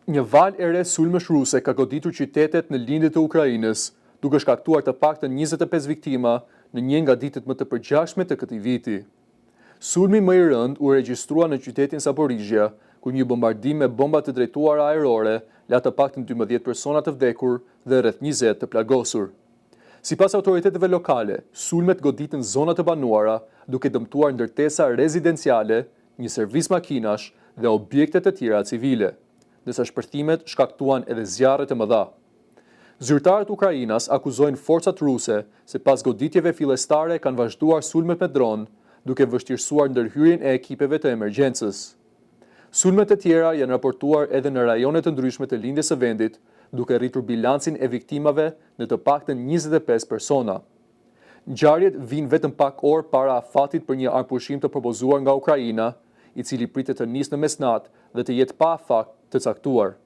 Një valë e re sulmesh ruse ka goditur qytetet në lindje të Ukrainës, duke shkaktuar të paktën 25 viktima në një nga ditët më të përgjashme të këtij viti. Sulmi më i rënd u regjistrua në qytetin Zaporizhia, ku një bombardim me bomba të drejtuara ajrore la të paktën 12 persona të vdekur dhe rreth 20 të plagosur. Sipas autoriteteve lokale, sulmet goditën zona të banuara, duke dëmtuar ndërtesa rezidenciale, një servis makinash dhe objekte të tjera civile, ndërsa shpërthimet shkaktuan edhe zjarre të mëdha. Zyrtarët Ukrainas akuzojnë forcat ruse se pas goditjeve fillestare kanë vazhduar sulmet me dron, duke vështirësuar ndërhyrjen e ekipeve të emergjencës. Sulmet e tjera janë raportuar edhe në rajone të ndryshme të lindjes së vendit, duke rritur bilancin e viktimave në të paktën 25 persona. Ngjarjet vijnë vetëm pak orë para afatit për një armpushim të propozuar nga Ukraina, i cili pritet të nisë në mesnatë dhe të jetë pa afat të caktuar.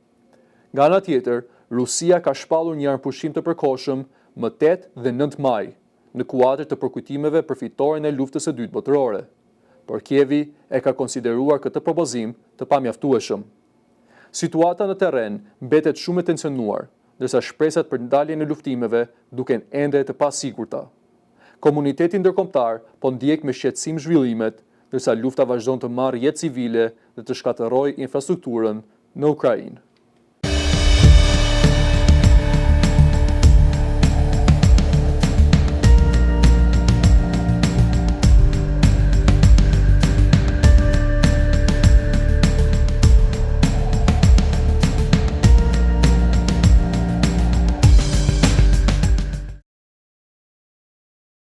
Nga ana tjetër, Rusia ka shpallur një armpushim të përkohshëm më 8 dhe 9 maj, në kuadër të përkujtimeve për fitoren e luftës së dytë botërore, por Kievi e ka konsideruar këtë propozim të pamjaftueshëm. Situata në terren mbetet shumë e tensionuar, ndërsa shpresat për ndaljen e luftimeve duken ende të pasigurta. Komuniteti ndërkombëtar po ndjek me shqetësim zhvillimet, ndërsa lufta vazhdon të marrë jetë civile dhe të shkatërrojë infrastrukturën në Ukrainë.